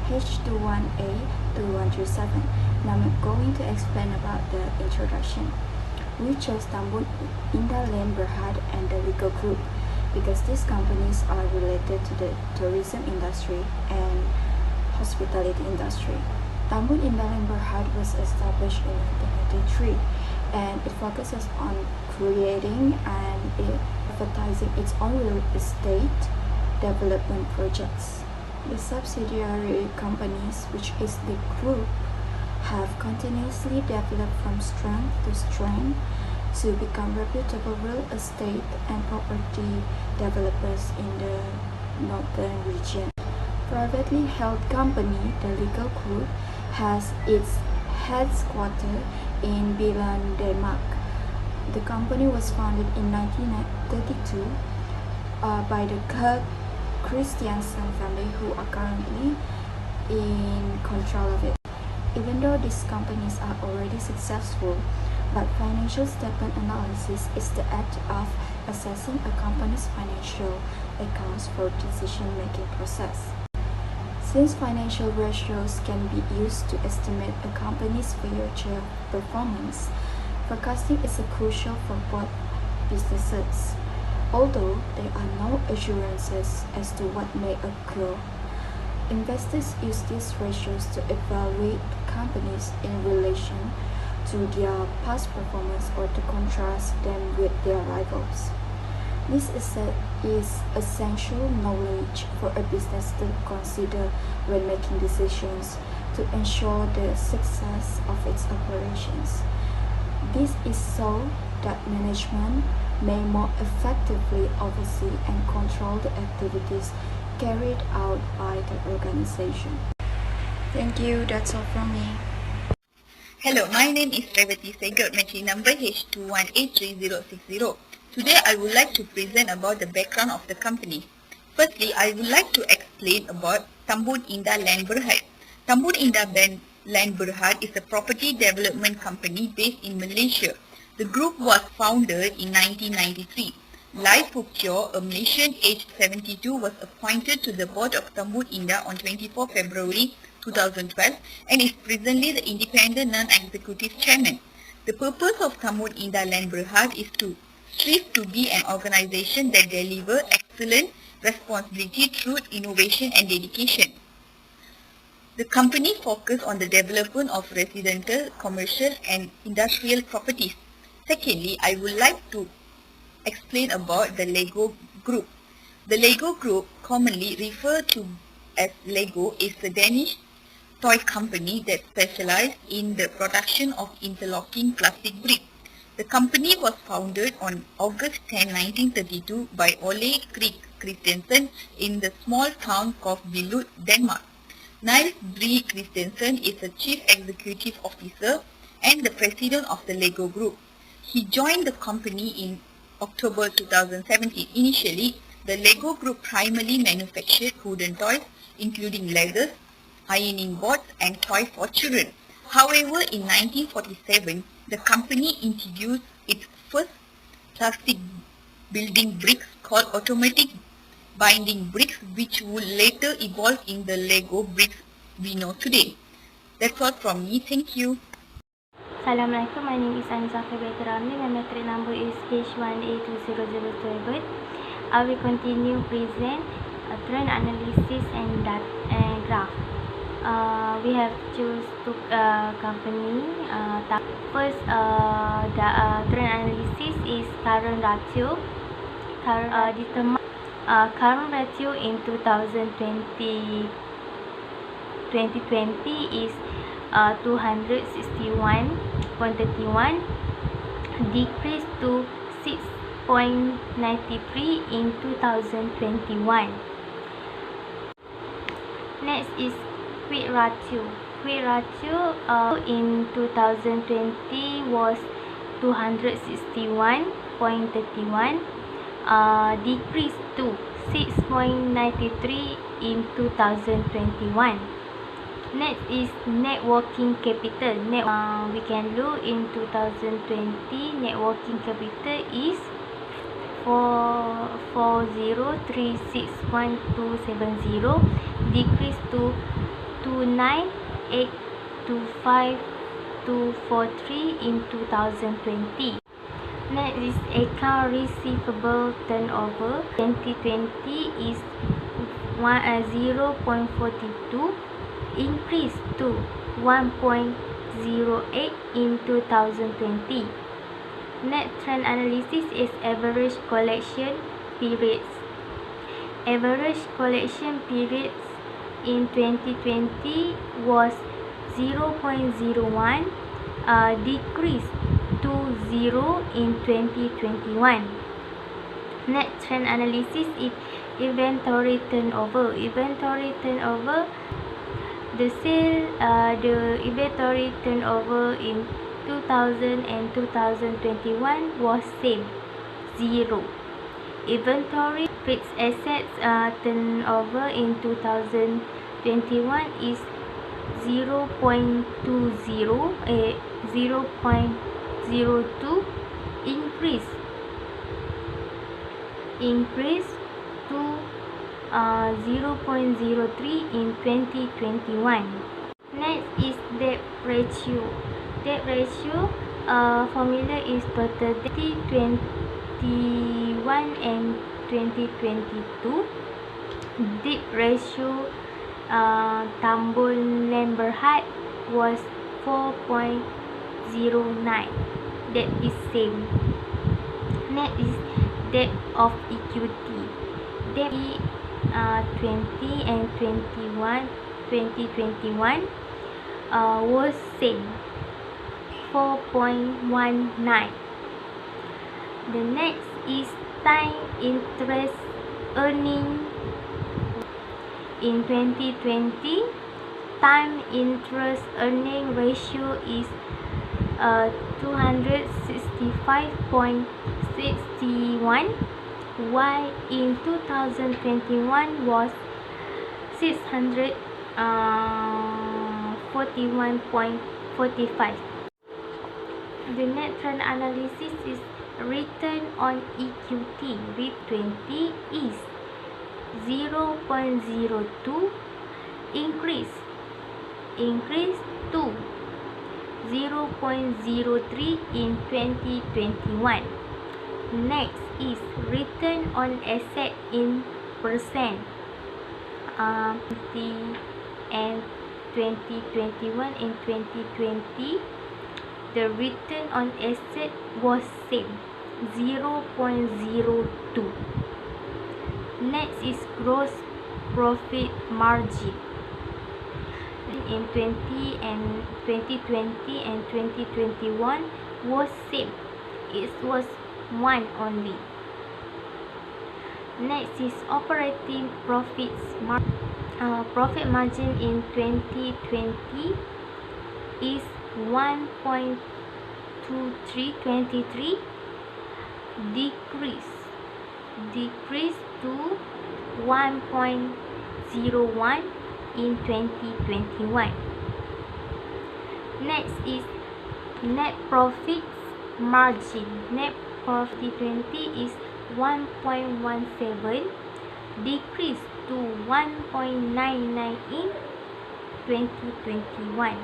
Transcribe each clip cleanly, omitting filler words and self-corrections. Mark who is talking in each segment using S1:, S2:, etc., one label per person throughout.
S1: H21A2137. Now I'm going to explain about the introduction. We chose Tambun Indah Land Berhad and the Lego Group because these companies are related to the tourism industry and hospitality industry. Tambun Indah Land Berhad was established in 1983 and it focuses on creating and advertising its own real estate development projects. The subsidiary companies, which is the group, have continuously developed from strength to strength to become reputable real estate and property developers in the northern region. Privately held company, the Lego Group, has its headquarters in Billund, Denmark. The company was founded in 1932 by the Kirk Christiansen family, who are currently in control of it. Even though these companies are already successful, but financial statement analysis is the act of assessing a company's financial accounts for decision-making process. Since financial ratios can be used to estimate a company's future performance, forecasting is crucial for both businesses. Although there are no assurances as to what may occur, investors use these ratios to evaluate companies in relation to their past performance or to contrast them with their rivals. This is essential knowledge for a business to consider when making decisions to ensure the success of its operations. This is so that management may more effectively oversee and control the activities carried out by the organization. Thank you, that's all from me.
S2: Hello, my name is Revati Segar, matching number H21836060. Today I would like to present about the background of the company. Firstly, I would like to explain about Tambun Indah Land Berhad. Tambun Indah Land Berhad is a property development company based in Malaysia. The group was founded in 1993. Lai Fook Teo, a Malaysian aged 72, was appointed to the board of Tambun Indah on 24 February 2012 and is presently the independent non-executive chairman. The purpose of Tambun Indah Land Berhad is to strive to be an organization that delivers excellent responsibility through innovation and dedication. The company focuses on the development of residential, commercial and industrial properties. Secondly, I would like to explain about the Lego Group. The Lego Group, commonly referred to as Lego, is a Danish toy company that specializes in the production of interlocking plastic bricks. The company was founded on August 10, 1932 by Ole Christensen in the small town of Billund, Denmark. Niels Bree Christensen is the chief executive officer and the president of the Lego Group. He joined the company in October 2017. Initially, the Lego Group primarily manufactured wooden toys, including leathers, ironing boards, and toys for children. However, in 1947, the company introduced its first plastic building bricks called automatic binding bricks, which would later evolve in the Lego bricks we know today. That's all from me. Thank you.
S3: Assalamualaikum, my name is Anisa Khabiratramni. My metric number is H1A2007. I will continue present trend analysis and graph. We have choose two company. First, the trend analysis is current ratio. Determine current ratio in 2020 is 261.31, decreased to 6.93 in 2021. Next is quick ratio. Quick ratio in 2020 was 261.31, decreased to 6.93 in 2021. Next is net working capital. We can look in 2020, net working capital is 40361,270, decreased to 29,825,243 in 2020. Next is account receivable turnover. 2020 is 0.42, increase to 1.08 in 2020. Net trend analysis is average collection periods. Average collection periods in 2020 was 0.01, decreased to 0 in 2021. Net trend analysis is inventory turnover. Inventory turnover, the inventory turnover in 2000 and 2021 was same, 0. Inventory fixed assets turnover in 2021 is 0.20, 0.02, increase to 0.03 in 2021. Next is debt ratio. Debt ratio formula is total 2021 and 2022. Debt ratio Tambun Land Berhad was 4.09. That is same. Next is debt of equity. Debt 20 and 2021 was same, 4.19. The next is time interest earning. In 2020, time interest earning ratio is 265.61, while in 2021 was 641.45. The net trend analysis is return on equity. With 20 is 0.02, increase to 0.03 in 2021. Next is return on asset in percent. 20 and 2021 and 2020, the return on asset was same, 0.02. Next is gross profit margin. In 2020 and 2021 was same, it was 1 only. Next is operating profits profit margin in 2020 is 1.23, decrease to 1.01 in 2021. Next is net profit margin. Net profit 2020 is 1.17, decrease to 1.99 in 2021.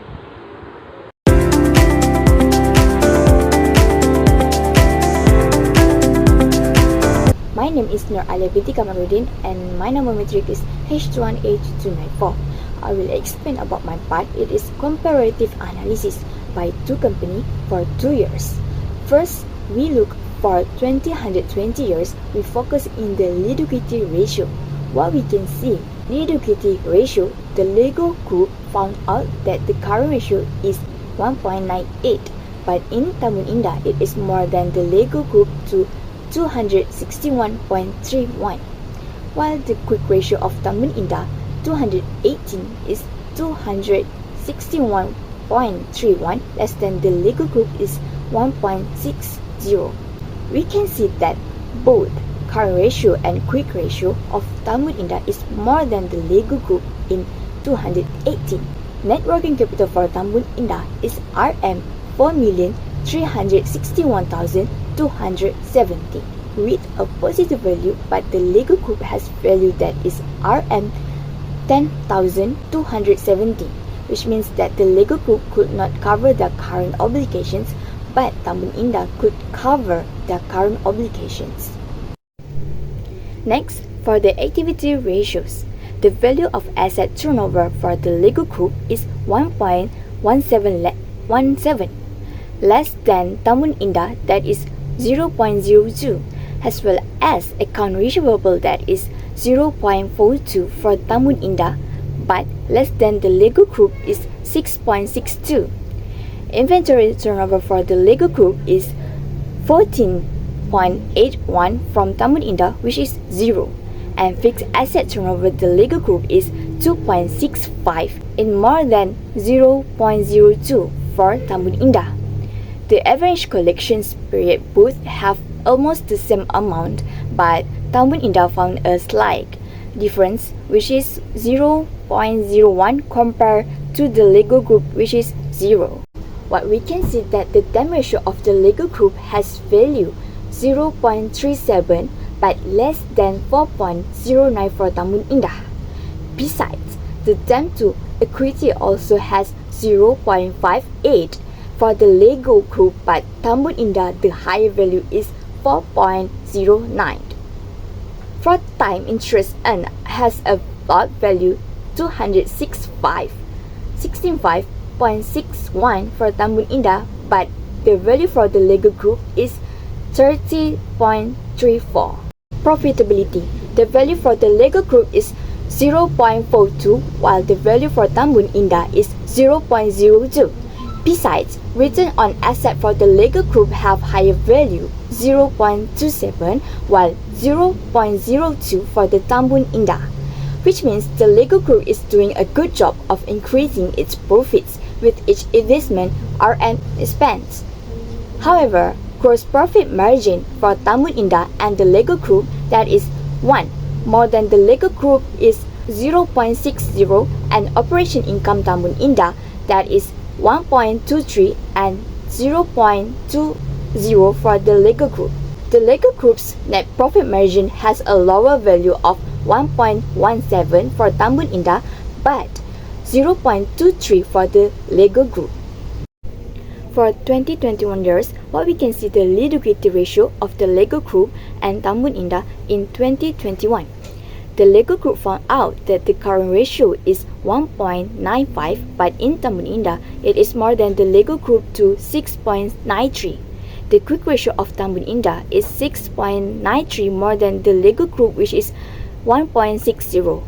S1: My name is Nur Alia binti Kamaruddin and my number matric is H21H294. I will explain about my part. It is comparative analysis by two companies for 2 years. First, we look for 120 years. We focus in the liquidity ratio. What we can see, liquidity ratio, the Lego Group found out that the current ratio is 1.98, but in Tambun Indah it is more than the Lego Group to 261.31, while the quick ratio of Tambun Indah 218 is 261.31, less than the Lego Group is 1.60. We can see that both current ratio and quick ratio of Tambun Indah is more than the Lego Group in 218. Net working capital for Tambun Indah is RM 4,361,270 with a positive value, but the Lego Group has value that is RM 10,270, which means that the Lego Group could not cover the current obligations, but Tambun Indah could cover the current obligations. Next, for the activity ratios, the value of asset turnover for the Lego Group is 1.17, less than Tambun Indah, that is 0.02, as well as account receivable, that is 0.42 for Tambun Indah, but less than the Lego Group is 6.62. Inventory turnover for the Lego Group is 14.81 from Tambun Indah, which is 0, and fixed asset turnover the Lego Group is 2.65 in more than 0.02 for Tambun Indah. The average collections period both have almost the same amount, but Tambun Indah found a slight difference, which is 0.01 compared to the Lego Group, which is 0. What we can see that the dam ratio of the Lego Group has value 0.37 but less than 4.09 for Tambun Indah. Besides, the dam to equity also has 0.58 for the Lego Group, but Tambun Indah the higher value is 4.09. For time interest earned has a lot value 265.61 for Tambun Indah, but the value for the Lego Group is 30.34. Profitability, the value for the Lego Group is 0.42 while the value for Tambun Indah is 0.02. Besides, return on asset for the Lego Group have higher value 0.27 while 0.02 for the Tambun Indah, which means the Lego Group is doing a good job of increasing its profits with each investment R&D expense. However, gross profit margin for Tambun Indah and the Lego Group, that is 1 more than the Lego Group, is 0.60, and operation income Tambun Indah, that is 1.23 and 0.20 for the Lego Group. The Lego Group's net profit margin has a lower value of 1.17 for Tambun Indah but 0.23 for the Lego Group. For 2021 years, what we can see the liquidity ratio of the Lego Group and Tambun Indah in 2021. The Lego Group found out that the current ratio is 1.95, but in Tambun Indah, it is more than the Lego Group to 6.93. The quick ratio of Tambun Indah is 6.93 more than the Lego Group, which is 1.60.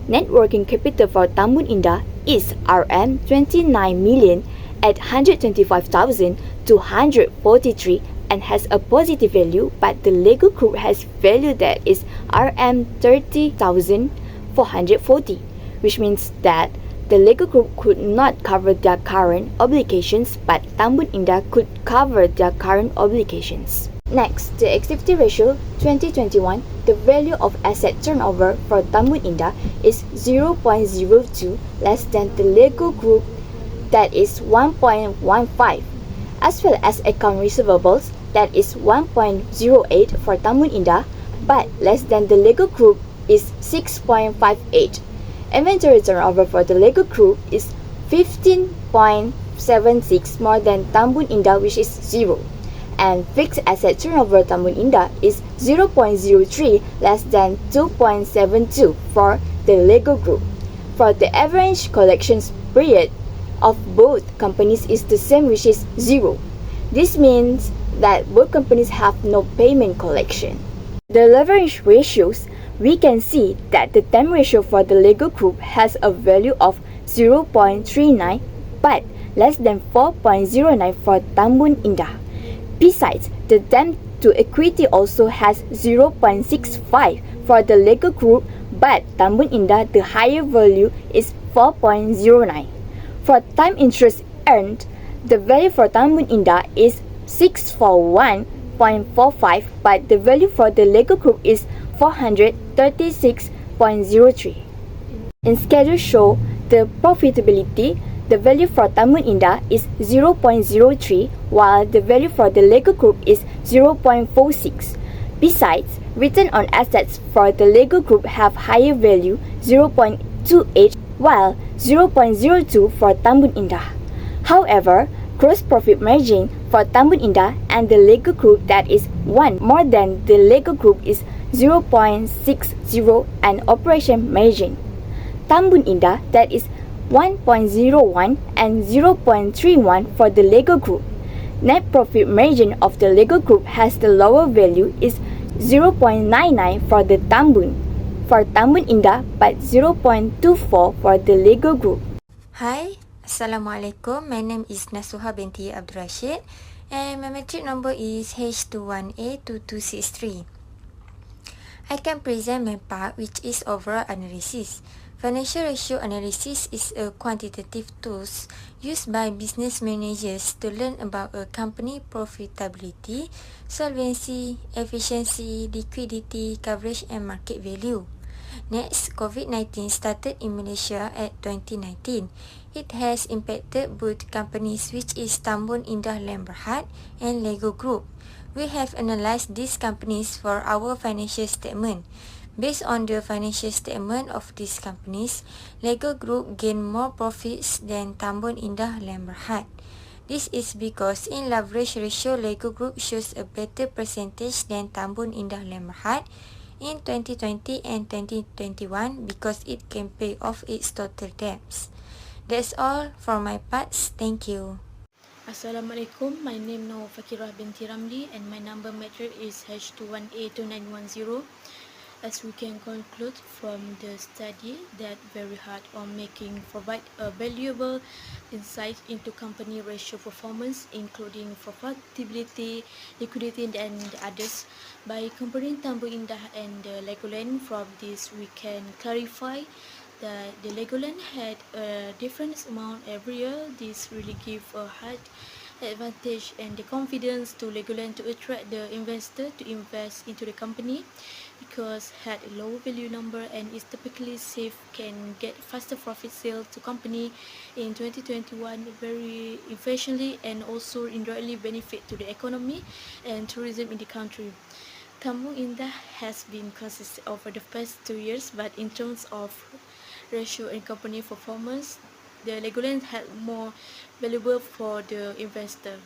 S1: Net working capital for Tambun Indah is Rm 29,825,243 and has a positive value, but the Lego Group has value that is Rm 30,440, which means that the Lego Group could not cover their current obligations, but Tambun Indah could cover their current obligations. Next, the activity ratio 2021, the value of asset turnover for Tambun Indah is 0.02, less than the Lego Group, that is 1.15, as well as account receivables, that is 1.08 for Tambun Indah, but less than the Lego Group is 6.58. Inventory turnover for the Lego Group is 15.76 more than Tambun Indah, which is 0. And fixed asset turnover Tambun Indah is 0.03, less than 2.72 for the Lego Group. For the average collections period of both companies is the same, which is 0. This means that both companies have no payment collection. The leverage ratios, we can see that the debt ratio for the Lego Group has a value of 0.39 but less than 4.09 for Tambun Indah. Besides, the debt to equity also has 0.65 for the Lego Group, but Tambun Indah the higher value is 4.09. For time interest earned, the value for Tambun Indah is 641.45, but the value for the Lego Group is 436.03. In schedule show the profitability, the value for Tambun Indah is 0.03 while the value for the Lego Group is 0.46. Besides, return on assets for the Lego Group have higher value 0.82
S4: 0.28 while 0.02 for Tambun Indah. However, gross profit margin for Tambun Indah and the Lego Group that is 1 more than the Lego Group is 0.60 and operation margin. Tambun Indah that is 1.01 and 0.31 for the Lego Group. Net profit margin of the Lego Group has the lower value is 0.99 for the Tambun Indah but 0.24 for the Lego Group.
S5: Hi, Assalamualaikum. My name is Nasuha binti Abdul Rashid and my metric number is H21A2263. I can present my part, which is overall analysis. Financial ratio analysis is a quantitative tool used by business managers to learn about a company profitability, solvency, efficiency, liquidity, coverage and market value. Next, COVID-19 started in Malaysia at 2019. It has impacted both companies, which is Tambun Indah Land Berhad and Lego Group. We have analysed these companies for our financial statement. Based on the financial statement of these companies, Lego Group gained more profits than Tambun Indah Land Berhad. This is because in leverage ratio, Lego Group shows a better percentage than Tambun Indah Land Berhad in 2020 and 2021 because it can pay off its total debts. That's all for my parts. Thank you.
S6: Assalamualaikum. My name is Fakirah binti Ramli and my number metric is H21A2910. As we can conclude from the study that very hard on provide a valuable insight into company ratio performance, including profitability, liquidity and others. By comparing Tambun Indah and the Legoland, from this we can clarify that the Legoland had a different amount every year. This really give a high advantage and the confidence to Legoland to attract the investor to invest into the company, because had a low value number and is typically safe, can get faster profit sale to company in 2021 very efficiently and also indirectly benefit to the economy and tourism in the country. Tambun Indah has been consistent over the past 2 years, but in terms of ratio and company performance, the Legoland had more valuable for the investor.